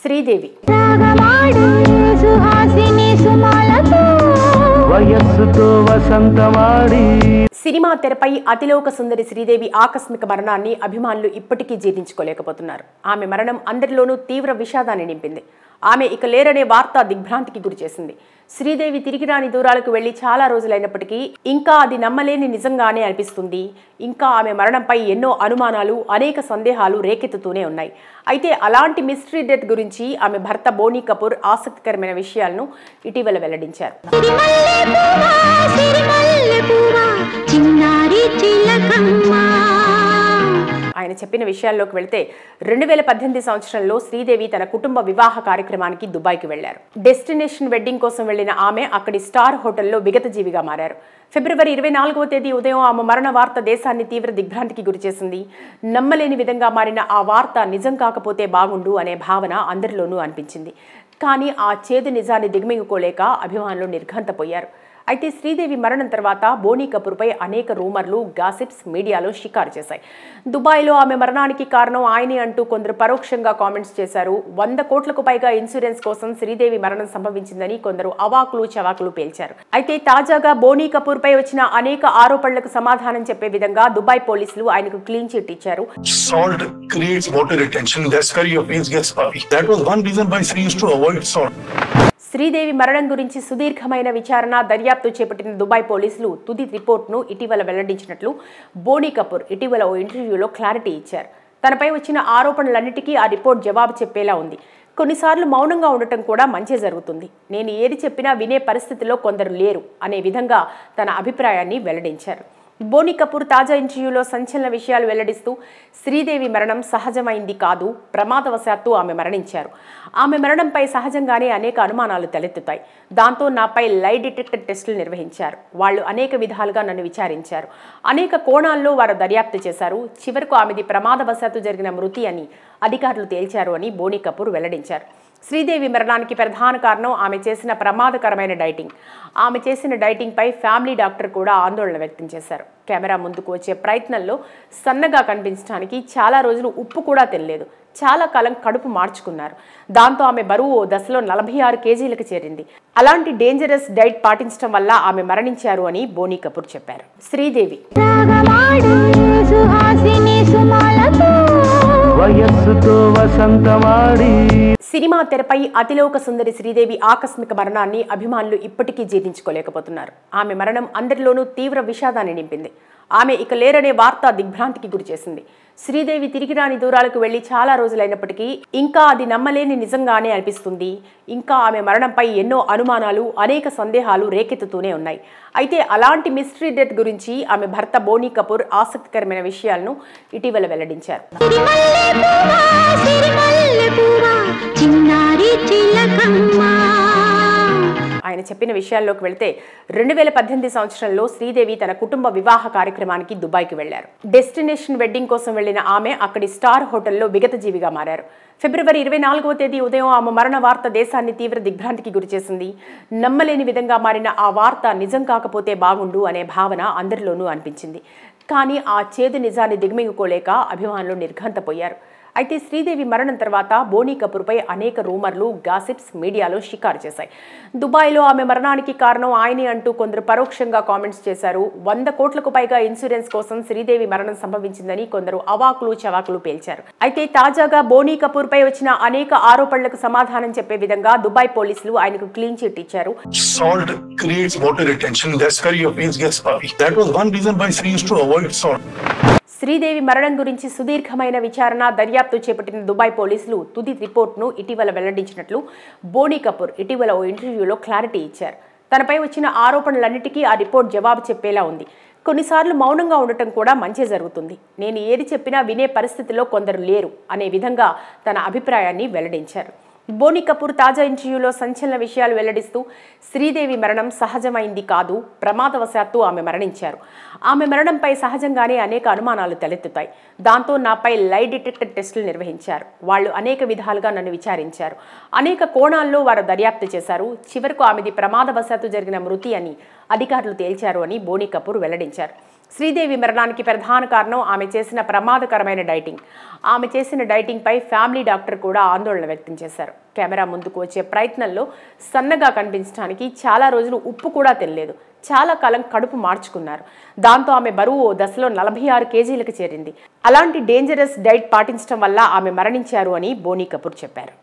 Sridevi cinema తెరపై అతిలోక సుందరి శ్రీదేవి ఆకస్మిక మరణాన్ని అభిమానులు ఇప్పటికీ జీర్ణించుకోలేకపోతున్నారు. ఆమె మరణం అందరిలోనూ తీవ్ర విషాదాన్ని నింపింది. ఆమె ఇక లేరనే వార్త దిగ్భ్రాంతికి గురిచేసింది. శ్రీదేవి తిరిగి రాని దూరాలకు వెళ్లి చాలా రోజులైనప్పటికీ ఇంకా అది నమ్మలేని నిజంగానే అనిపిస్తుంది. ఇంకా ఆమె మరణంపై ఎన్నో అనుమానాలు, అనేక సందేహాలు రేకెత్తుతూనే ఉన్నాయి. అయితే అలాంటి మిస్టరీ డెత్ గురించి ఆమె భర్త బోనీ కపూర్ ఆసక్తికరమైన విషయాలను ఇటీవల వెల్లడించారు. ఆయన చెప్పిన విషయాల్లోకి వెళితే 2018 సంవత్సరంలో శ్రీదేవి తన కుటుంబ వివాహ కార్యక్రమానికి దుబాయ్కి వెళ్లారు. డెస్టినేషన్ వెడ్డింగ్ కోసం వెళ్లిన ఆమె అక్కడి స్టార్ హోటల్లో విగతజీవిగా మారారు. ఫిబ్రవరి 24వ తేదీ ఉదయం ఆమె మరణ వార్త దేశాన్ని తీవ్ర దిగ్భ్రాంతికి గురిచేసింది. నమ్మలేని విధంగా మారిన ఆ వార్త నిజం కాకపోతే బాగుండు అనే భావన అందరిలోనూ అనిపించింది. కానీ ఆ చేదు నిజాన్ని దిగమింగుకోలేక అభిమానులు నిర్ఘాంతపోయారు. అయితే శ్రీదేవి మరణం తర్వాత బోనీ కపూర్పై అనేక రూమర్లు, గాసిప్స్ మీడియాలో షికారు చేశాయి. దుబాయ్లో ఆమె మరణానికి కారణం ఆయనే అంటూ కొందరు పరోక్షంగా కామెంట్స్ చేశారు. 100 కోట్లకు పైగా ఇన్సూరెన్స్ కోసం శ్రీదేవి మరణం సంభవించిందని కొందరు అవాకులు చవాకులు పేల్చారు. అయితే తాజాగా బోనీ కపూర్పై వచ్చిన అనేక ఆరోపణలకు సమాధానం చెప్పే విధంగా దుబాయ్ పోలీసులు ఆయనకు క్లీన్ చిట్ ఇచ్చారు. శ్రీదేవి మరణం గురించి సుదీర్ఘమైన విచారణ, దర్యాప్తు చేపట్టిన దుబాయ్ పోలీసులు తుది రిపోర్ట్ను ఇటీవల వెల్లడించినట్లు బోనీ కపూర్ ఇటీవల ఓ ఇంటర్వ్యూలో క్లారిటీ ఇచ్చారు. తనపై వచ్చిన ఆరోపణలన్నిటికీ ఆ రిపోర్ట్ జవాబు చెప్పేలా ఉంది. కొన్నిసార్లు మౌనంగా ఉండటం కూడా మంచి జరుగుతుంది. నేను ఏది చెప్పినా వినే పరిస్థితిలో కొందరు లేరు అనే విధంగా తన అభిప్రాయాన్ని వెల్లడించారు. బోనీ కపూర్ తాజా ఇంటర్వ్యూలో సంచలన విషయాలు వెల్లడిస్తూ శ్రీదేవి మరణం సహజమైంది కాదు, ప్రమాదవశాత్తు ఆమె మరణించారు. ఆమె మరణంపై సహజంగానే అనేక అనుమానాలు తలెత్తుతాయి. దాంతో నాపై లై డిటెక్టర్ టెస్టులు నిర్వహించారు. వాళ్ళు అనేక విధాలుగా నన్ను విచారించారు. అనేక కోణాల్లో వారు దర్యాప్తు చేశారు. చివరకు ఆమెది ప్రమాదవశాత్తు జరిగిన మృతి అని అధికారులు తేల్చారు అని బోనీ కపూర్ వెల్లడించారు. శ్రీదేవి మరణానికి ప్రధాన కారణం ఆమె చేసిన ప్రమాదకరమైన డైటింగ్. ఆమె చేసిన డైటింగ్పై ఫ్యామిలీ డాక్టర్ కూడా ఆందోళన వ్యక్తం చేశారు. కెమెరా ముందుకు వచ్చే ప్రయత్నంలో సన్నగా కనిపించడానికి చాలా రోజులు ఉప్పు కూడా తినలేదు. చాలా కాలం కడుపు మార్చుకున్నారు. దాంతో ఆమె బరువు ఓ దశలో 46 కేజీలకు చేరింది. అలాంటి డేంజరస్ డైట్ పాటించడం వల్ల ఆమె మరణించారు అని బోనీ కపూర్ చెప్పారు. శ్రీదేవి సినిమా తెరపై అతిలోక సుందరి శ్రీదేవి ఆకస్మిక మరణాన్ని అభిమానులు ఇప్పటికీ జీర్ణించుకోలేకపోతున్నారు. ఆమె మరణం అందరిలోనూ తీవ్ర విషాదాన్ని నింపింది. ఆమె ఇక లేరనే వార్త దిగ్భ్రాంతికి గురిచేసింది. శ్రీదేవి తిరిగి రాని దూరాలకు వెళ్లి చాలా రోజులైనప్పటికీ ఇంకా అది నమ్మలేని నిజంగానే అనిపిస్తుంది. ఇంకా ఆమె మరణంపై ఎన్నో అనుమానాలు, అనేక సందేహాలు రేకెత్తుతూనే ఉన్నాయి. అయితే అలాంటి మిస్టరీ డెత్ గురించి ఆమె భర్త బోనీ కపూర్ ఆసక్తికరమైన విషయాలను ఇటీవల వెల్లడించారు. ఆయన చెప్పిన విషయాల్లోకి వెళితే 2018 సంవత్సరంలో శ్రీదేవి తన కుటుంబ వివాహ కార్యక్రమానికి దుబాయ్కి వెళ్లారు. డెస్టినేషన్ వెడ్డింగ్ కోసం వెళ్లిన ఆమె అక్కడి స్టార్ హోటల్లో విగతజీవిగా మారారు. ఫిబ్రవరి 24వ తేదీ ఉదయం ఆమె మరణ వార్త దేశాన్ని తీవ్ర దిగ్భ్రాంతికి గురిచేసింది. నమ్మలేని విధంగా మారిన ఆ వార్త నిజం కాకపోతే బాగుండు అనే భావన అందరిలోనూ అనిపించింది. కానీ ఆ చేదు నిజాన్ని దిగమింగుకోలేక అభిమానులు నిర్ఘాంతపోయారు. అయితే శ్రీదేవి మరణం తర్వాత బోనీ కపూర్పై అనేక రూమర్లు, గాసిప్స్ మీడియాలో షికారు చేశాయి. దుబాయ్లో ఆమె మరణానికి కారణం ఆయనే అంటూ కొందరు పరోక్షంగా కామెంట్స్ చేశారు. 100 కోట్లకు పైగా ఇన్సూరెన్స్ కోసం శ్రీదేవి మరణం సంభవించిందని కొందరు అవాకులు చవాకులు పేల్చారు. అయితే తాజాగా బోనీ కపూర్పై వచ్చిన అనేక ఆరోపణలకు సమాధానం చెప్పే విధంగా దుబాయ్ పోలీసులు ఆయనకు క్లీన్ చిట్ ఇచ్చారు. శ్రీదేవి మరణం గురించి సుదీర్ఘమైన విచారణ, దర్యాప్తు చేపట్టిన దుబాయ్ పోలీసులు తుది రిపోర్ట్ను ఇటీవల వెల్లడించినట్లు బోనీ కపూర్ ఇటీవల ఓ ఇంటర్వ్యూలో క్లారిటీ ఇచ్చారు. తనపై వచ్చిన ఆరోపణలన్నిటికీ ఆ రిపోర్ట్ జవాబు చెప్పేలా ఉంది. కొన్నిసార్లు మౌనంగా ఉండటం కూడా మంచి జరుగుతుంది. నేను ఏది చెప్పినా వినే పరిస్థితిలో కొందరు లేరు అనే విధంగా తన అభిప్రాయాన్ని వెల్లడించారు. బోనీ కపూర్ తాజా ఇంటర్వ్యూలో సంచలన విషయాలు వెల్లడిస్తూ శ్రీదేవి మరణం సహజమైంది కాదు, ప్రమాదవశాత్తు ఆమె మరణించారు. ఆమె మరణంపై సహజంగానే అనేక అనుమానాలు తలెత్తుతాయి. దాంతో నాపై లై డిటెక్టర్ టెస్టులు నిర్వహించారు. వాళ్ళు అనేక విధాలుగా నన్ను విచారించారు. అనేక కోణాల్లో వారు దర్యాప్తు చేశారు. చివరకు ఆమెది ప్రమాదవశాత్తు జరిగిన మృతి అని అధికారులు తేల్చారు అని బోనీ కపూర్ వెల్లడించారు. శ్రీదేవి మరణానికి ప్రధాన కారణం ఆమె చేసిన ప్రమాదకరమైన డైటింగ్. ఆమె చేసిన డైటింగ్పై ఫ్యామిలీ డాక్టర్ కూడా ఆందోళన వ్యక్తం చేశారు. కెమెరా ముందుకు వచ్చే ప్రయత్నంలో సన్నగా కనిపించడానికి చాలా రోజులు ఉప్పు కూడా తినలేదు. చాలా కాలం కడుపు మార్చుకున్నారు. దాంతో ఆమె బరువు ఓ దశలో 46 కేజీలకు చేరింది. అలాంటి డేంజరస్ డైట్ పాటించడం వల్ల ఆమె మరణించారు అని బోనీ కపూర్ చెప్పారు.